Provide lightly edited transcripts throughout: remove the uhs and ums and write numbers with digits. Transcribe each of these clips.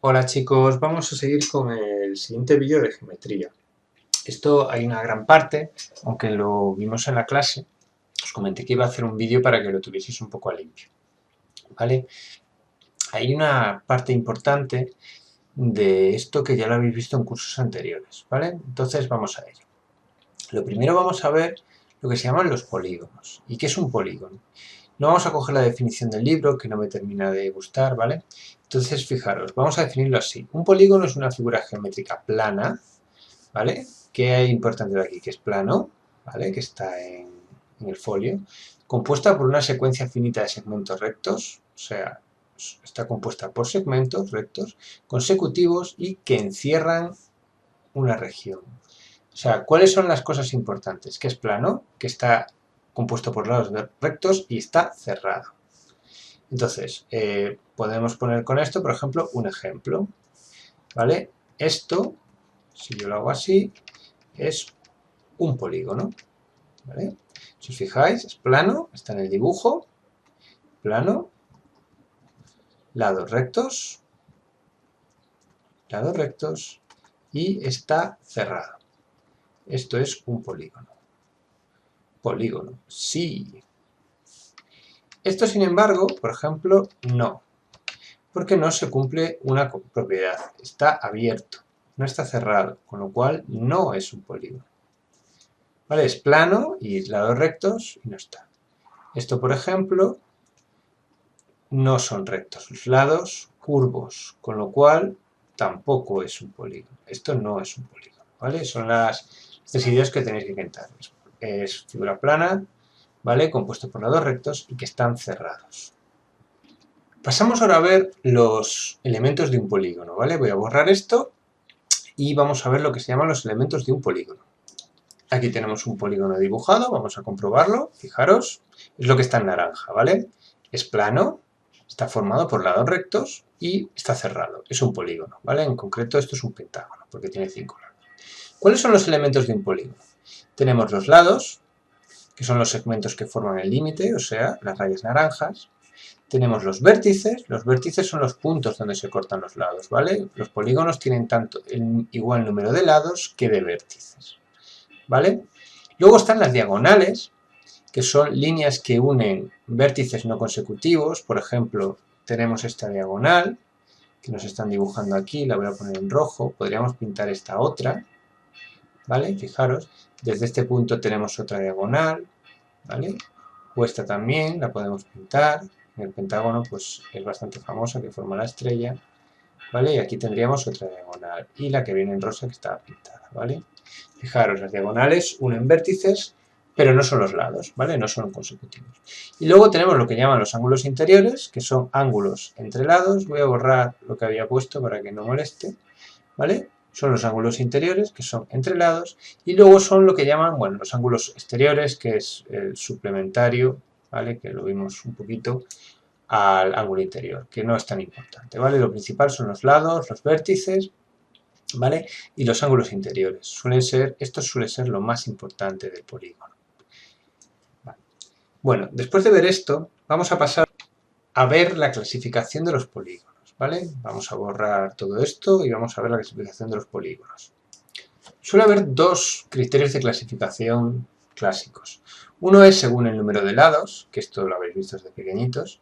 Hola chicos, vamos a seguir con el siguiente vídeo de geometría. Esto hay una gran parte, aunque lo vimos en la clase, os comenté que iba a hacer un vídeo para que lo tuvieseis un poco a limpio, ¿vale? Hay una parte importante de esto que ya lo habéis visto en cursos anteriores, ¿vale? Entonces vamos a ello. Lo primero vamos a ver lo que se llaman los polígonos. ¿Y qué es un polígono? No vamos a coger la definición del libro, que no me termina de gustar, ¿vale? Entonces, fijaros, vamos a definirlo así. Un polígono es una figura geométrica plana, ¿vale? ¿Qué hay importante de aquí? Que es plano, ¿vale? Que está en el folio, compuesta por una secuencia finita de segmentos rectos, o sea, está compuesta por segmentos rectos consecutivos y que encierran una región. O sea, ¿cuáles son las cosas importantes? Que es plano, que está compuesto por lados rectos y está cerrado. Entonces, podemos poner con esto, por ejemplo, un ejemplo, ¿vale? Esto, si yo lo hago así, es un polígono, ¿vale? Si os fijáis, es plano, está en el dibujo, plano, lados rectos y está cerrado. Esto es un polígono. Polígono, sí. Esto, sin embargo, por ejemplo, no, porque no se cumple una propiedad, está abierto, no está cerrado, con lo cual no es un polígono. ¿Vale? Es plano y lados rectos y no está. Esto, por ejemplo, no son rectos, los lados curvos, con lo cual tampoco es un polígono. Esto no es un polígono, ¿vale? Son las tres ideas que tenéis que intentar. Es figura plana, ¿vale? Compuesto por lados rectos y que están cerrados. Pasamos ahora a ver los elementos de un polígono, ¿vale? Voy a borrar esto y vamos a ver lo que se llaman los elementos de un polígono. Aquí tenemos un polígono dibujado, vamos a comprobarlo, fijaros, es lo que está en naranja, ¿vale? Es plano, está formado por lados rectos y está cerrado, es un polígono, ¿vale? En concreto esto es un pentágono, porque tiene 5 lados. ¿Cuáles son los elementos de un polígono? Tenemos los lados, que son los segmentos que forman el límite, o sea, las rayas naranjas. Tenemos los vértices son los puntos donde se cortan los lados, ¿vale? Los polígonos tienen tanto el igual número de lados que de vértices, ¿vale? Luego están las diagonales, que son líneas que unen vértices no consecutivos. Por ejemplo, tenemos esta diagonal, que nos están dibujando aquí, la voy a poner en rojo. Podríamos pintar esta otra, ¿vale? Fijaros, desde este punto tenemos otra diagonal, ¿vale? O esta también, la podemos pintar. En el pentágono, pues es bastante famosa, que forma la estrella, ¿vale? Y aquí tendríamos otra diagonal. Y la que viene en rosa que está pintada, ¿vale? Fijaros, las diagonales unen vértices, pero no son los lados, ¿vale? No son consecutivos. Y luego tenemos lo que llaman los ángulos interiores, que son ángulos entre lados. Voy a borrar lo que había puesto para que no moleste, ¿vale? Son los ángulos interiores, que son entre lados, y luego son lo que llaman, bueno, los ángulos exteriores, que es el suplementario, ¿vale? Que lo vimos un poquito al ángulo interior, que no es tan importante, ¿vale? Lo principal son los lados, los vértices, ¿vale? Y los ángulos interiores. Esto suele ser lo más importante del polígono. ¿Vale? Bueno, después de ver esto, vamos a pasar a ver la clasificación de los polígonos, ¿vale? Vamos a borrar todo esto y vamos a ver la clasificación de los polígonos. Suele haber dos criterios de clasificación clásicos. Uno es según el número de lados, que esto lo habéis visto desde pequeñitos,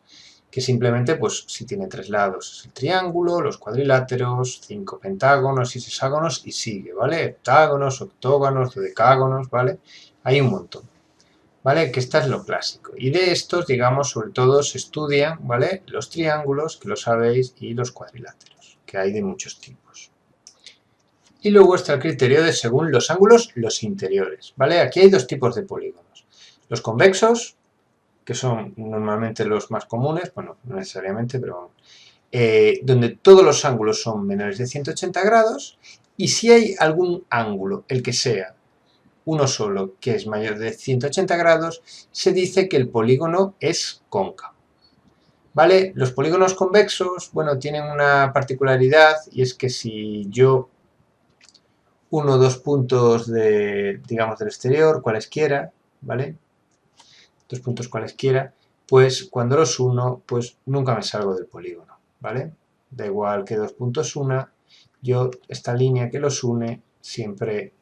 que simplemente, pues, si tiene 3 lados es el triángulo, los cuadriláteros, 5 pentágonos y hexágonos y sigue, ¿vale? Heptágonos, octógonos, dodecágonos, ¿vale? Hay un montón, ¿vale? Que esta es lo clásico. Y de estos, digamos, sobre todo se estudian, ¿vale? Los triángulos, que lo sabéis, y los cuadriláteros, que hay de muchos tipos. Y luego está el criterio de según los ángulos, los interiores, ¿vale? Aquí hay dos tipos de polígonos. Los convexos, que son normalmente los más comunes, bueno, no necesariamente, pero donde todos los ángulos son menores de 180 grados, y si hay algún ángulo, el que sea, uno solo, que es mayor de 180 grados, se dice que el polígono es cóncavo. ¿Vale? Los polígonos convexos, bueno, tienen una particularidad, y es que si yo uno o dos puntos de, digamos, del exterior, cualesquiera, ¿vale? Dos puntos cualesquiera, pues cuando los uno, pues nunca me salgo del polígono, ¿vale? da igual que dos puntos una, yo esta línea que los une siempre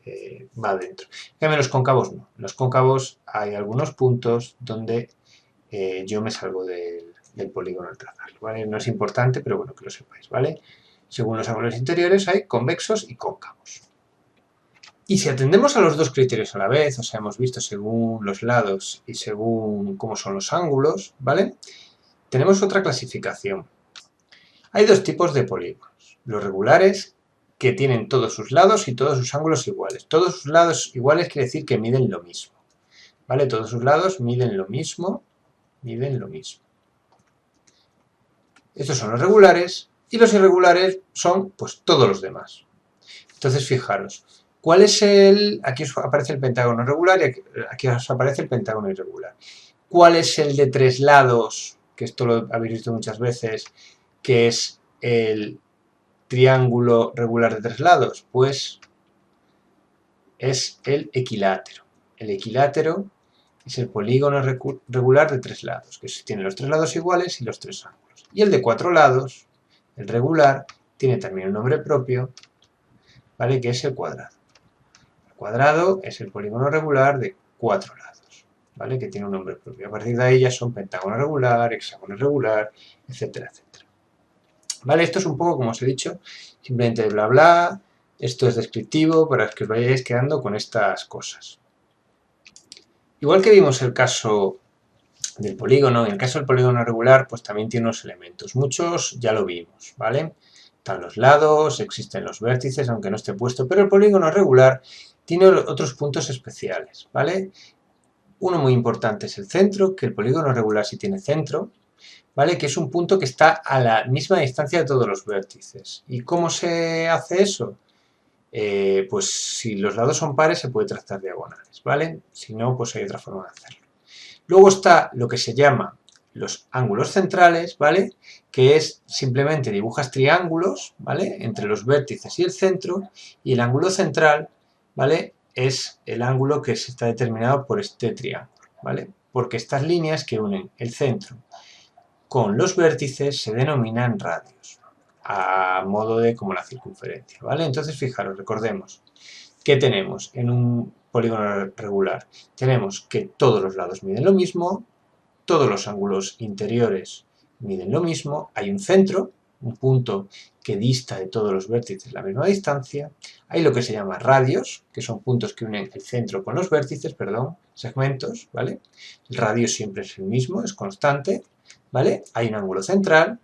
va dentro. En cambio, los cóncavos no. En los cóncavos hay algunos puntos donde yo me salgo del polígono al trazarlo, ¿vale? No es importante, pero bueno, que lo sepáis, ¿vale? Según los ángulos interiores hay convexos y cóncavos. Y si atendemos a los dos criterios a la vez, o sea, hemos visto según los lados y según cómo son los ángulos, ¿vale? Tenemos otra clasificación. Hay dos tipos de polígonos. Los regulares, que tienen todos sus lados y todos sus ángulos iguales. Todos sus lados iguales quiere decir que miden lo mismo, ¿vale? Todos sus lados miden lo mismo, Estos son los regulares, y los irregulares son, pues, todos los demás. Entonces, fijaros, ¿cuál es el...? Aquí os aparece el pentágono regular y aquí os aparece el pentágono irregular. ¿Cuál es el de tres lados? Que esto lo habéis visto muchas veces, que es el triángulo regular de tres lados. Pues es el equilátero. El equilátero es el polígono regular de tres lados, que tiene los tres lados iguales y los tres ángulos. Y el de cuatro lados, el regular, tiene también un nombre propio, ¿vale? Que es el cuadrado. El cuadrado es el polígono regular de cuatro lados, ¿vale? Que tiene un nombre propio. A partir de ahí ya son pentágono regular, hexágono regular, etcétera, etcétera. ¿Vale? Esto es un poco, como os he dicho, simplemente bla bla, esto es descriptivo para que os vayáis quedando con estas cosas. Igual que vimos el caso del polígono, en el caso del polígono regular, pues también tiene unos elementos. Muchos ya lo vimos, ¿vale? Están los lados, existen los vértices, aunque no esté puesto, pero el polígono regular tiene otros puntos especiales, ¿vale? Uno muy importante es el centro, que el polígono regular sí tiene centro, ¿vale? Que es un punto que está a la misma distancia de todos los vértices. ¿Y cómo se hace eso? Pues si los lados son pares se puede trazar diagonales, ¿vale? Si no, pues hay otra forma de hacerlo. Luego está lo que se llama los ángulos centrales, ¿vale? Que es simplemente dibujas triángulos, ¿vale? Entre los vértices y el centro, y el ángulo central, ¿vale? Es el ángulo que está determinado por este triángulo, ¿vale? Porque estas líneas que unen el centro con los vértices se denominan radios, a modo de como la circunferencia, ¿vale? Entonces, fijaros, recordemos, ¿qué tenemos en un polígono regular? Tenemos que todos los lados miden lo mismo, todos los ángulos interiores miden lo mismo, hay un centro, un punto que dista de todos los vértices la misma distancia, hay lo que se llama radios, que son puntos que unen el centro con los vértices, perdón, segmentos, ¿vale? El radio siempre es el mismo, es constante, ¿vale? Hay un ángulo central,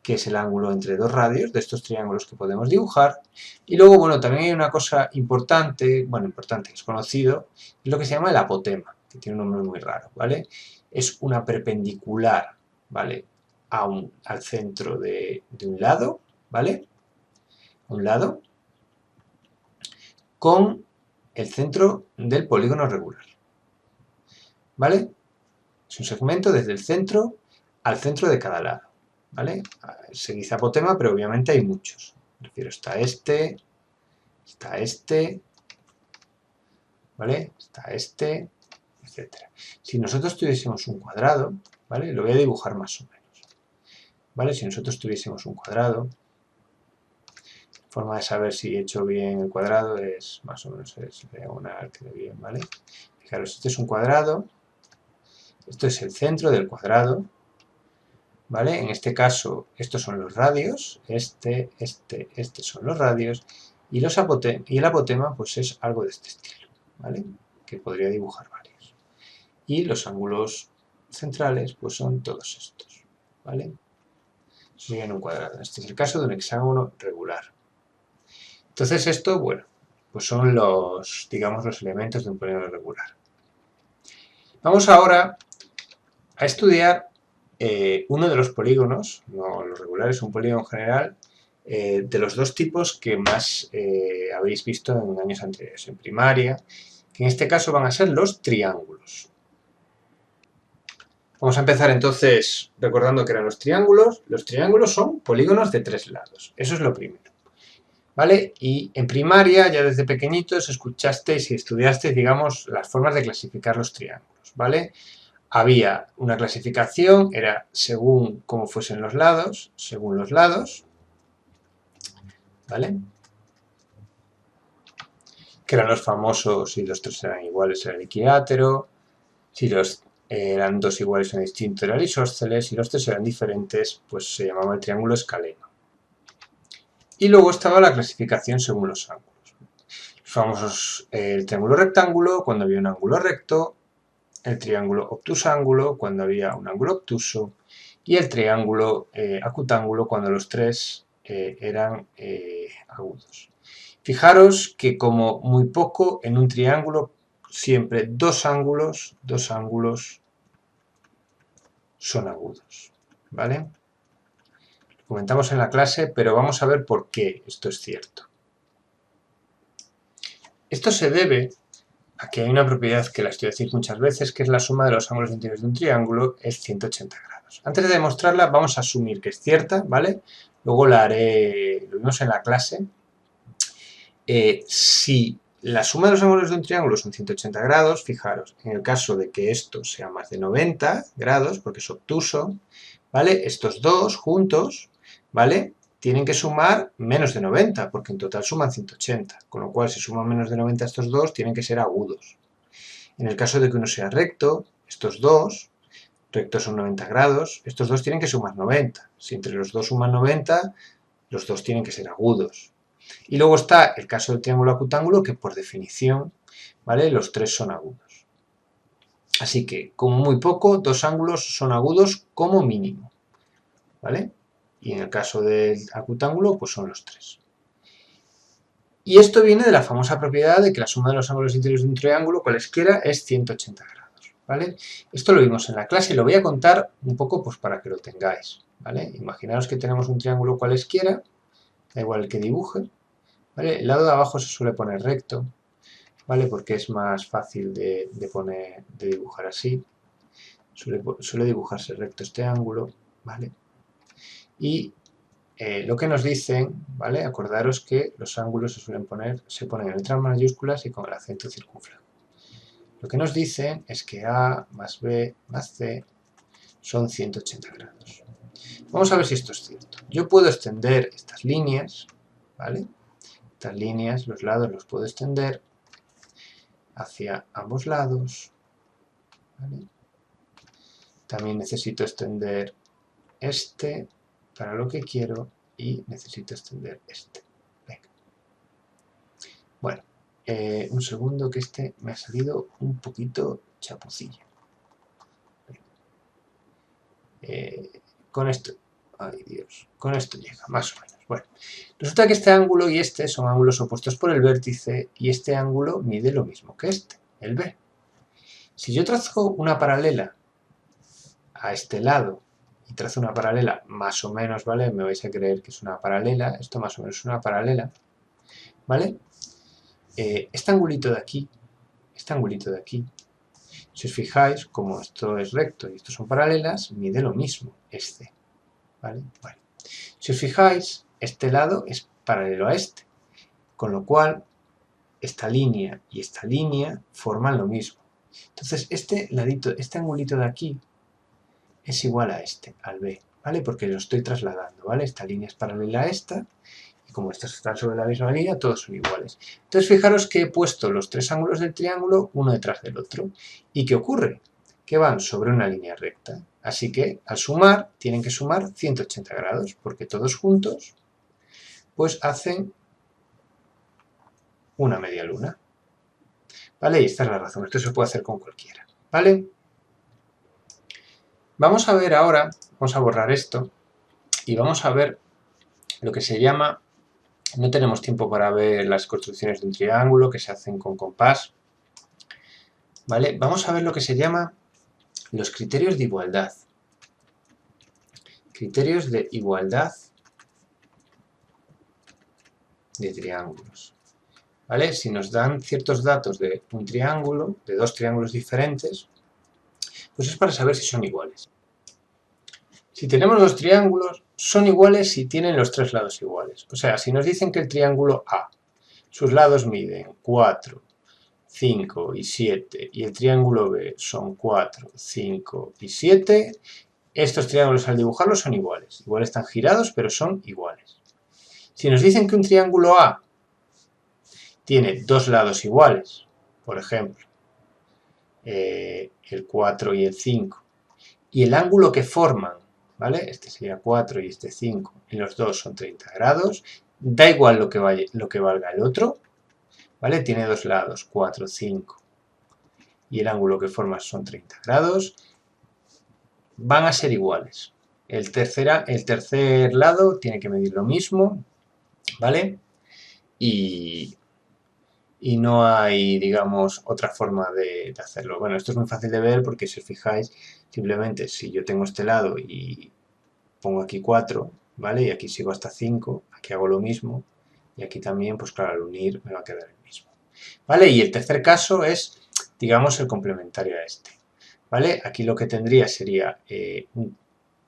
que es el ángulo entre dos radios de estos triángulos que podemos dibujar. Y luego, bueno, también hay una cosa importante, bueno, importante, que es conocido, es lo que se llama el apotema, que tiene un nombre muy raro, ¿vale? Es una perpendicular, ¿vale? Al centro de un lado, ¿vale? Un lado, con el centro del polígono regular, ¿vale? Es un segmento desde el centro al centro de cada lado, ¿vale? Se dice apotema, pero obviamente hay muchos. Me refiero, está este, ¿vale? Está este, etcétera. Si nosotros tuviésemos un cuadrado, ¿vale? Lo voy a dibujar más o menos, ¿vale? Si nosotros tuviésemos un cuadrado, la forma de saber si he hecho bien el cuadrado es más o menos es diagonal, que bien, ¿vale? Fijaros, este es un cuadrado, esto es el centro del cuadrado, ¿vale? En este caso, estos son los radios, este son los radios, y el apotema, pues es algo de este estilo, ¿vale? Que podría dibujar varios. Y los ángulos centrales, pues son todos estos, ¿vale? Eso sería en un cuadrado. Este es el caso de un hexágono regular. Entonces esto, bueno, pues son los, digamos, los elementos de un polígono regular. Vamos ahora a estudiar uno de los polígonos, no los regulares, un polígono general, de los dos tipos que más habéis visto en años anteriores, en primaria, que en este caso van a ser los triángulos. Vamos a empezar entonces recordando que eran los triángulos. Los triángulos son polígonos de tres lados, eso es lo primero, ¿vale? Y en primaria, ya desde pequeñitos, escuchasteis y estudiasteis, digamos, las formas de clasificar los triángulos, ¿vale? Había una clasificación, era según cómo fuesen los lados, según los lados, ¿vale? Que eran los famosos, si los tres eran iguales era el equilátero, si los eran dos iguales en distinto era el isósceles, si los tres eran diferentes, pues se llamaba el triángulo escaleno. Y luego estaba la clasificación según los ángulos. Los famosos, el triángulo rectángulo, cuando había un ángulo recto, el triángulo obtusángulo, cuando había un ángulo obtuso, y el triángulo acutángulo, cuando los tres eran agudos. Fijaros que como muy poco en un triángulo, siempre dos ángulos son agudos, ¿vale? Lo comentamos en la clase, pero vamos a ver por qué esto es cierto. Esto se debe a que hay una propiedad que la estoy diciendo muchas veces, que es la suma de los ángulos interiores de un triángulo es 180 grados. Antes de demostrarla, vamos a asumir que es cierta, ¿vale? Luego la haré, lo vimos en la clase. Si la suma de los ángulos de un triángulo son 180 grados, fijaros, en el caso de que esto sea más de 90 grados, porque es obtuso, ¿vale? Estos dos juntos, ¿vale? Tienen que sumar menos de 90, porque en total suman 180, con lo cual si suman menos de 90 estos dos, tienen que ser agudos. En el caso de que uno sea recto, estos dos, rectos son 90 grados, estos dos tienen que sumar 90. Si entre los dos suman 90, los dos tienen que ser agudos. Y luego está el caso del triángulo acutángulo, que por definición, ¿vale? Los tres son agudos. Así que, como muy poco, dos ángulos son agudos como mínimo, ¿vale? Y en el caso del acutángulo, pues son los tres. Y esto viene de la famosa propiedad de que la suma de los ángulos interiores de un triángulo, cualesquiera, es 180 grados, ¿vale? Esto lo vimos en la clase y lo voy a contar un poco pues para que lo tengáis, ¿vale? Imaginaos que tenemos un triángulo cualesquiera, da igual el que dibuje, ¿vale? El lado de abajo se suele poner recto, ¿vale? Porque es más fácil de dibujar así. Suele dibujarse recto este ángulo, ¿vale? Y lo que nos dicen, ¿vale? Acordaros que los ángulos se ponen en letras mayúsculas y con el acento circunflejo. Lo que nos dicen es que A más B más C son 180 grados. Vamos a ver si esto es cierto. Yo puedo extender estas líneas, ¿vale? Estas líneas, los lados los puedo extender hacia ambos lados, ¿vale? También necesito extender este para lo que quiero y necesito extender este. Venga. Bueno, un segundo que este me ha salido un poquito chapucilla. Con esto, ay Dios, con esto llega, más o menos. Bueno, resulta que este ángulo y este son ángulos opuestos por el vértice y este ángulo mide lo mismo que este, el B. Si yo trazo una paralela a este lado y trazo una paralela más o menos, ¿vale? Me vais a creer que es una paralela, esto más o menos es una paralela, ¿vale? Este angulito de aquí, si os fijáis, como esto es recto y estos son paralelas, mide lo mismo, este, ¿vale? Bueno, si os fijáis, este lado es paralelo a este, con lo cual esta línea y esta línea forman lo mismo. Entonces, este ladito, este angulito de aquí es igual a este, al B, ¿vale? Porque lo estoy trasladando, ¿vale? Esta línea es paralela a esta, y como estas están sobre la misma línea, todos son iguales. Entonces, fijaros que he puesto los tres ángulos del triángulo uno detrás del otro. ¿Y qué ocurre? Que van sobre una línea recta. Así que, al sumar, tienen que sumar 180 grados, porque todos juntos, pues hacen una media luna. ¿Vale? Y esta es la razón. Esto se puede hacer con cualquiera. ¿Vale? Vamos a ver ahora, vamos a borrar esto, y vamos a ver lo que se llama, no tenemos tiempo para ver las construcciones de un triángulo que se hacen con compás, ¿vale? Vamos a ver lo que se llama los criterios de igualdad. Criterios de igualdad de triángulos. ¿Vale? Si nos dan ciertos datos de un triángulo, de dos triángulos diferentes, pues es para saber si son iguales. Si tenemos dos triángulos, son iguales si tienen los tres lados iguales. O sea, si nos dicen que el triángulo A, sus lados miden 4, 5 y 7, y el triángulo B son 4, 5 y 7, estos triángulos al dibujarlos son iguales. Igual están girados, pero son iguales. Si nos dicen que un triángulo A tiene dos lados iguales, por ejemplo, el 4 y el 5, y el ángulo que forman, ¿vale? Este sería 4 y este 5, y los dos son 30 grados, da igual lo que valga el otro, ¿vale? Tiene dos lados, 4, 5, y el ángulo que forma son 30 grados, van a ser iguales. El tercer lado tiene que medir lo mismo, ¿vale? Y no hay, digamos, otra forma de hacerlo. Bueno, esto es muy fácil de ver porque si os fijáis, simplemente si yo tengo este lado y pongo aquí 4, ¿vale? Y aquí sigo hasta 5, aquí hago lo mismo, y aquí también, pues claro, al unir me va a quedar el mismo. ¿Vale? Y el tercer caso es, digamos, el complementario a este. ¿Vale? Aquí lo que tendría sería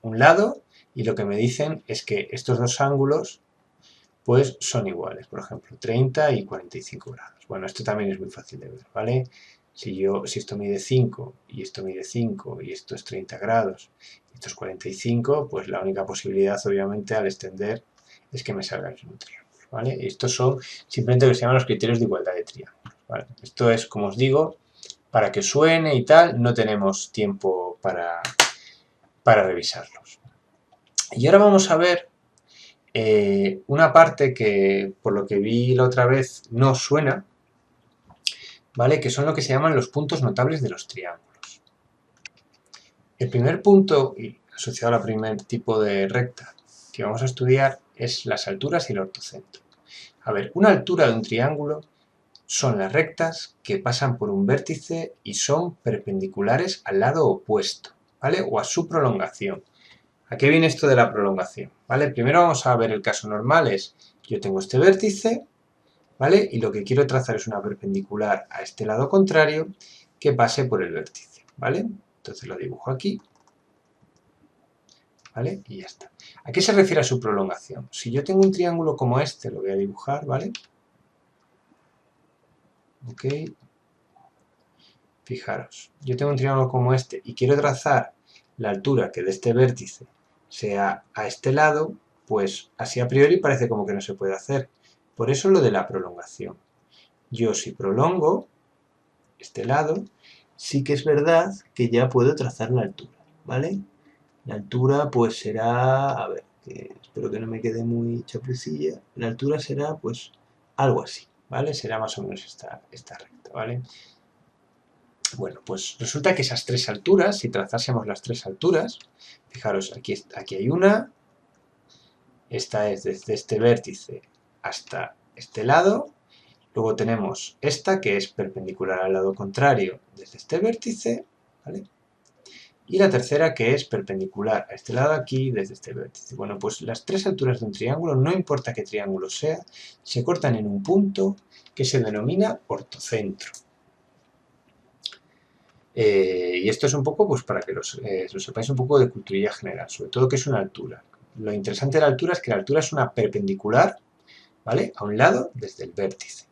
un lado, y lo que me dicen es que estos dos ángulos pues son iguales, por ejemplo, 30 y 45 grados. Bueno, esto también es muy fácil de ver, ¿vale? Si esto mide 5 y esto mide 5 y esto es 30 grados y esto es 45, pues la única posibilidad, obviamente, al extender es que me salga el mismo triángulo, ¿vale? Y estos son simplemente lo que se llaman los criterios de igualdad de triángulos, ¿vale? Esto es, como os digo, para que suene y tal, no tenemos tiempo para revisarlos. Y ahora vamos a ver una parte que, por lo que vi la otra vez, no suena, ¿vale? Que son lo que se llaman los puntos notables de los triángulos. El primer punto, asociado al primer tipo de recta que vamos a estudiar, es las alturas y el ortocentro. A ver, una altura de un triángulo son las rectas que pasan por un vértice y son perpendiculares al lado opuesto, ¿vale? O a su prolongación. ¿A qué viene esto de la prolongación? ¿Vale? Primero vamos a ver el caso normal, es yo tengo este vértice, ¿vale? Y lo que quiero trazar es una perpendicular a este lado contrario que pase por el vértice, ¿vale? Entonces lo dibujo aquí, ¿vale? Y ya está. ¿A qué se refiere a su prolongación? Si yo tengo un triángulo como este, lo voy a dibujar, ¿vale? Ok. Fijaros, yo tengo un triángulo como este y quiero trazar la altura que de este vértice sea a este lado, pues así a priori parece como que no se puede hacer. Por eso lo de la prolongación. Yo si prolongo este lado, sí que es verdad que ya puedo trazar la altura, ¿vale? La altura pues será, a ver, que espero que no me quede muy chapucilla, la altura será pues algo así, ¿vale? Será más o menos esta recta, ¿vale? Bueno, pues resulta que esas tres alturas, si trazásemos las tres alturas, fijaros, aquí hay una, esta es desde este vértice hasta este lado, luego tenemos esta que es perpendicular al lado contrario desde este vértice, ¿vale? Y la tercera que es perpendicular a este lado aquí desde este vértice. Bueno, pues las tres alturas de un triángulo, no importa qué triángulo sea, se cortan en un punto que se denomina ortocentro. Y esto es un poco, pues para que lo sepáis un poco de culturilla general, sobre todo que es una altura. Lo interesante de la altura es que la altura es una perpendicular, ¿vale? A un lado desde el vértice.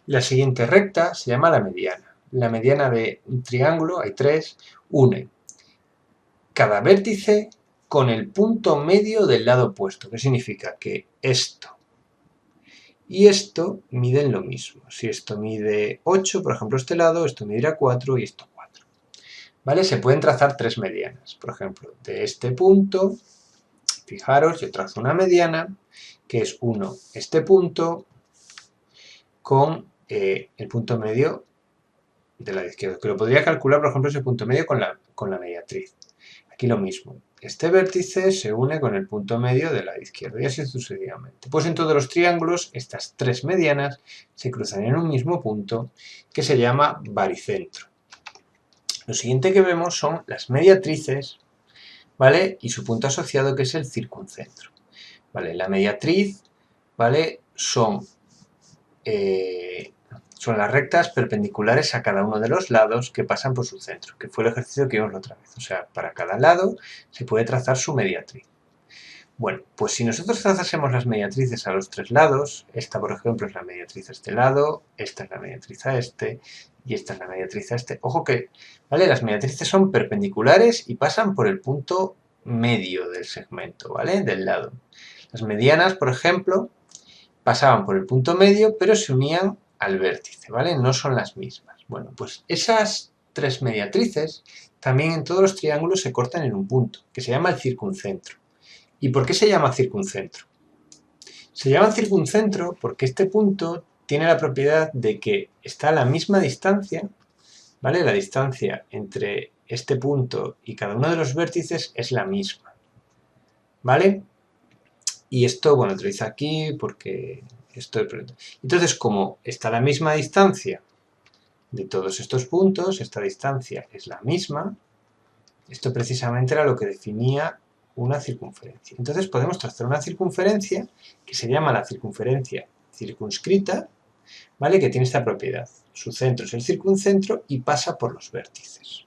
La siguiente recta se llama la mediana. La mediana de un triángulo, hay tres, une cada vértice con el punto medio del lado opuesto. ¿Qué significa? Que esto y esto miden lo mismo. Si esto mide 8, por ejemplo, este lado, esto medirá 4 y esto 4. ¿Vale? Se pueden trazar tres medianas. Por ejemplo, de este punto, fijaros, yo trazo una mediana, que es este punto, con el punto medio de la izquierda. Que lo podría calcular, por ejemplo, ese punto medio con la mediatriz. Aquí lo mismo. Este vértice se une con el punto medio de la izquierda y así sucesivamente. Pues en todos los triángulos, estas tres medianas se cruzan en un mismo punto que se llama baricentro. Lo siguiente que vemos son las mediatrices, ¿vale? Y su punto asociado que es el circuncentro, ¿vale? La mediatriz, ¿vale? Son las rectas perpendiculares a cada uno de los lados que pasan por su centro, que fue el ejercicio que vimos la otra vez. O sea, para cada lado se puede trazar su mediatriz. Bueno, pues si nosotros trazásemos las mediatrices a los tres lados, esta por ejemplo es la mediatriz a este lado, esta es la mediatriz a este, y esta es la mediatriz a este. Ojo que, ¿vale? Las mediatrices son perpendiculares y pasan por el punto medio del segmento, ¿vale? Del lado. Las medianas, por ejemplo, pasaban por el punto medio, pero se unían al vértice, ¿vale? No son las mismas. Bueno, pues esas tres mediatrices también en todos los triángulos se cortan en un punto, que se llama el circuncentro. ¿Y por qué se llama circuncentro? Se llama circuncentro porque este punto tiene la propiedad de que está a la misma distancia, ¿vale? La distancia entre este punto y cada uno de los vértices es la misma, ¿vale? Y esto, bueno, te lo hice aquí porque esto... Entonces, como está a la misma distancia de todos estos puntos, esta distancia es la misma, esto precisamente era lo que definía una circunferencia. Entonces podemos trazar una circunferencia que se llama la circunferencia circunscrita, ¿vale? Que tiene esta propiedad. Su centro es el circuncentro y pasa por los vértices,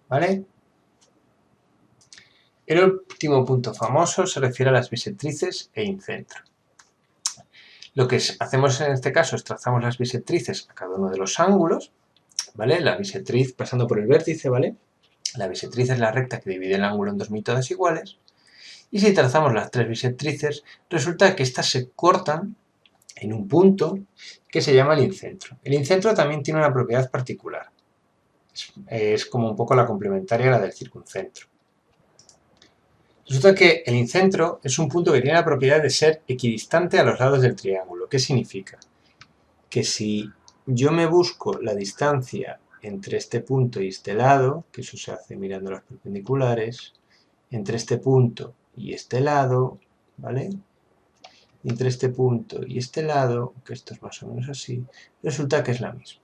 ¿vale? El último punto famoso se refiere a las bisectrices e incentro. Lo que hacemos en este caso es trazamos las bisectrices a cada uno de los ángulos, ¿vale? La bisectriz pasando por el vértice, ¿vale? La bisectriz es la recta que divide el ángulo en dos mitades iguales. Y si trazamos las tres bisectrices, resulta que estas se cortan en un punto que se llama el incentro. El incentro también tiene una propiedad particular. Es como un poco la complementaria a la del circuncentro. Resulta que el incentro es un punto que tiene la propiedad de ser equidistante a los lados del triángulo. ¿Qué significa? Que si yo me busco la distancia entre este punto y este lado, que eso se hace mirando las perpendiculares, entre este punto y este lado, ¿vale? Entre este punto y este lado, que esto es más o menos así, resulta que es la misma.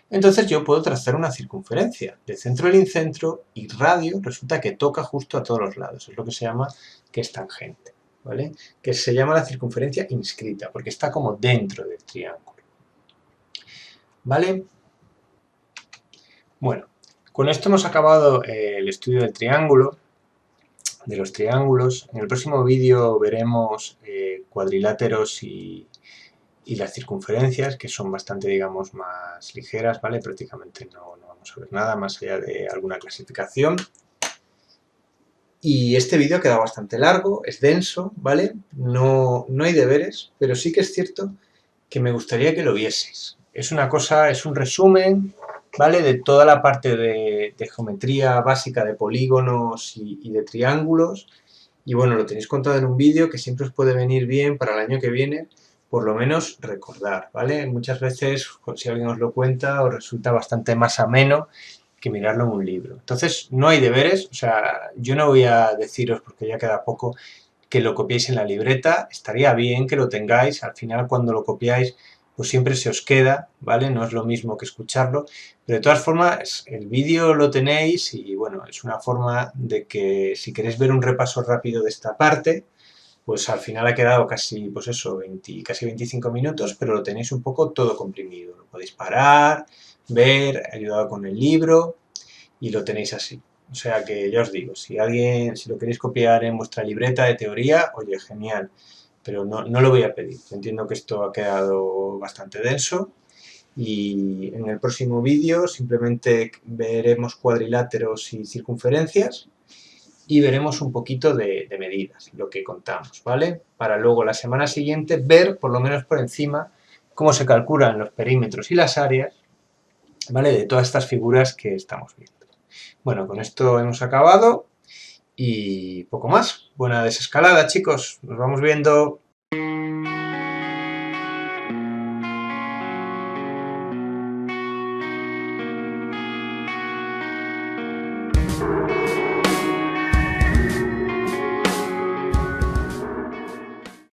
Entonces yo puedo trazar una circunferencia de centro al incentro y radio resulta que toca justo a todos los lados. Es lo que se llama que es tangente, ¿vale? Que se llama la circunferencia inscrita, porque está como dentro del triángulo, ¿vale? Bueno, con esto hemos acabado el estudio del triángulo, de los triángulos. En el próximo vídeo veremos cuadriláteros y las circunferencias, que son bastante, digamos, más ligeras, ¿vale? Prácticamente no vamos a ver nada más allá de alguna clasificación. Y este vídeo ha quedado bastante largo, es denso, ¿vale? No hay deberes, pero sí que es cierto que me gustaría que lo vieseis. Es una cosa, es un resumen, ¿vale? De toda la parte de geometría básica, de polígonos y de triángulos. Y bueno, lo tenéis contado en un vídeo que siempre os puede venir bien para el año que viene, por lo menos recordar, ¿vale? Muchas veces, si alguien os lo cuenta, os resulta bastante más ameno que mirarlo en un libro. Entonces, no hay deberes, o sea, yo no voy a deciros, porque ya queda poco, que lo copiéis en la libreta, estaría bien que lo tengáis, al final cuando lo copiáis, pues siempre se os queda, ¿vale? No es lo mismo que escucharlo, pero de todas formas, el vídeo lo tenéis y, bueno, es una forma de que si queréis ver un repaso rápido de esta parte, pues al final ha quedado casi, pues eso, casi 25 minutos, pero lo tenéis un poco todo comprimido. Lo podéis parar, ver, ayudado con el libro y lo tenéis así. O sea que ya os digo, si lo queréis copiar en vuestra libreta de teoría, oye, genial, pero no lo voy a pedir. Entiendo que esto ha quedado bastante denso y en el próximo vídeo simplemente veremos cuadriláteros y circunferencias y veremos un poquito de medidas, lo que contamos, ¿vale? Para luego la semana siguiente ver, por lo menos por encima, cómo se calculan los perímetros y las áreas, ¿vale? De todas estas figuras que estamos viendo. Bueno, con esto hemos acabado y poco más. Buena desescalada, chicos. Nos vamos viendo.